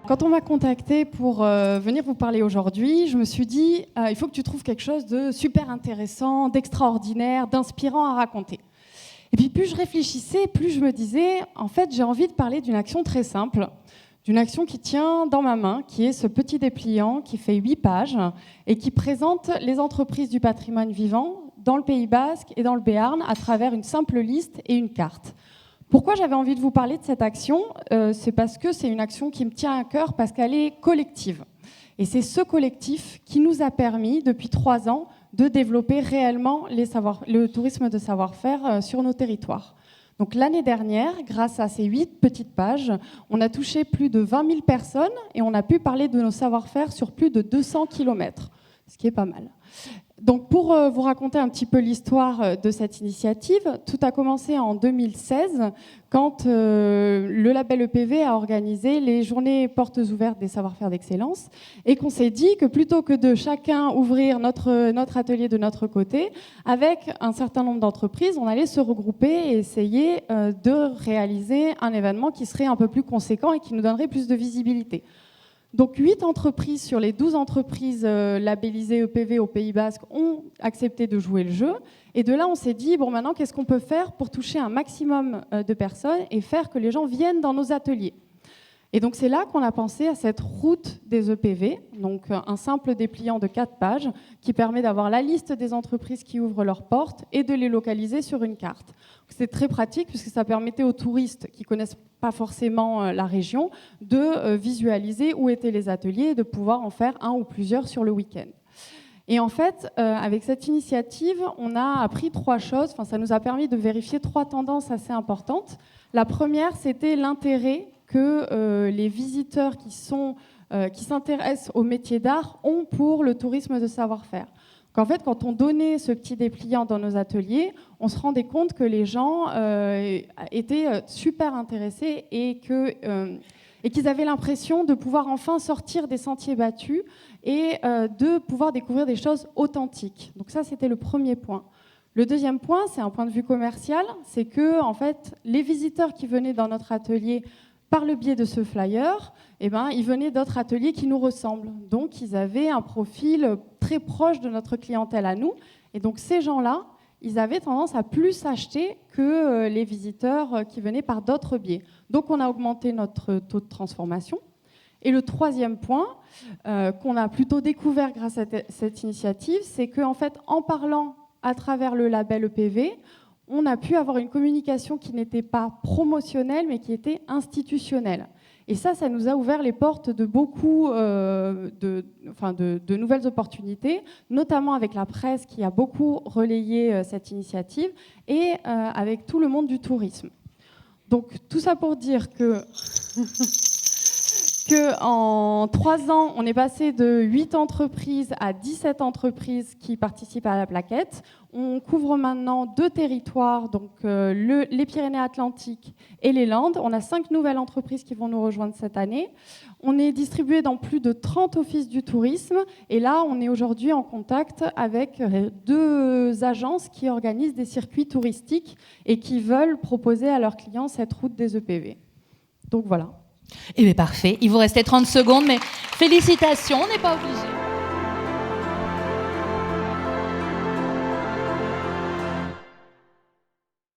Quand on m'a contacté pour venir vous parler aujourd'hui, je me suis dit il faut que tu trouves quelque chose de super intéressant, d'extraordinaire, d'inspirant à raconter. Et puis plus je réfléchissais, plus je me disais en fait j'ai envie de parler d'une action très simple, d'une action qui tient dans ma main, qui est ce petit dépliant qui fait 8 pages et qui présente les entreprises du patrimoine vivant dans le Pays Basque et dans le Béarn à travers une simple liste et une carte. Pourquoi j'avais envie de vous parler de cette action ? C'est parce que c'est une action qui me tient à cœur, parce qu'elle est collective. Et c'est ce collectif qui nous a permis, depuis 3 ans, de développer réellement le tourisme de savoir-faire sur nos territoires. Donc l'année dernière, grâce à ces 8 petites pages, on a touché plus de 20 000 personnes et on a pu parler de nos savoir-faire sur plus de 200 km, ce qui est pas mal. Donc pour vous raconter un petit peu l'histoire de cette initiative, tout a commencé en 2016 quand le label EPV a organisé les journées portes ouvertes des savoir-faire d'excellence et qu'on s'est dit que plutôt que de chacun ouvrir notre atelier de notre côté, avec un certain nombre d'entreprises, on allait se regrouper et essayer de réaliser un événement qui serait un peu plus conséquent et qui nous donnerait plus de visibilité. Donc 8 entreprises sur les 12 entreprises labellisées EPV au Pays Basque ont accepté de jouer le jeu. Et de là, on s'est dit, bon, maintenant, qu'est-ce qu'on peut faire pour toucher un maximum de personnes et faire que les gens viennent dans nos ateliers ? Et donc c'est là qu'on a pensé à cette route des EPV, donc un simple dépliant de 4 pages qui permet d'avoir la liste des entreprises qui ouvrent leurs portes et de les localiser sur une carte. C'est très pratique puisque ça permettait aux touristes qui ne connaissent pas forcément la région de visualiser où étaient les ateliers et de pouvoir en faire un ou plusieurs sur le week-end. Et en fait, avec cette initiative, on a appris 3 choses. Enfin, ça nous a permis de vérifier 3 tendances assez importantes. La première, c'était l'intérêt que les visiteurs qui s'intéressent au métier d'art ont pour le tourisme de savoir-faire. En fait, quand on donnait ce petit dépliant dans nos ateliers, on se rendait compte que les gens étaient super intéressés et qu'ils avaient l'impression de pouvoir enfin sortir des sentiers battus et de pouvoir découvrir des choses authentiques. Donc ça, c'était le premier point. Le deuxième point, c'est un point de vue commercial, c'est que en fait, les visiteurs qui venaient dans notre atelier par le biais de ce flyer, ils venaient d'autres ateliers qui nous ressemblent. Donc, ils avaient un profil très proche de notre clientèle à nous. Et donc, ces gens-là, ils avaient tendance à plus acheter que les visiteurs qui venaient par d'autres biais. Donc, on a augmenté notre taux de transformation. Et le troisième point qu'on a plutôt découvert grâce à cette initiative, c'est qu'en fait, en parlant à travers le label EPV, on a pu avoir une communication qui n'était pas promotionnelle, mais qui était institutionnelle. Et ça nous a ouvert les portes de beaucoup de nouvelles opportunités, notamment avec la presse qui a beaucoup relayé cette initiative et avec tout le monde du tourisme. Donc tout ça pour dire qu'en 3 ans, on est passé de 8 entreprises à 17 entreprises qui participent à la plaquette. On couvre maintenant 2 territoires, donc les Pyrénées-Atlantiques et les Landes. On a 5 nouvelles entreprises qui vont nous rejoindre cette année. On est distribué dans plus de 30 offices du tourisme. Et là, on est aujourd'hui en contact avec 2 agences qui organisent des circuits touristiques et qui veulent proposer à leurs clients cette route des EPV. Donc voilà. Eh bien, parfait. Il vous restait 30 secondes, mais félicitations, on n'est pas obligé.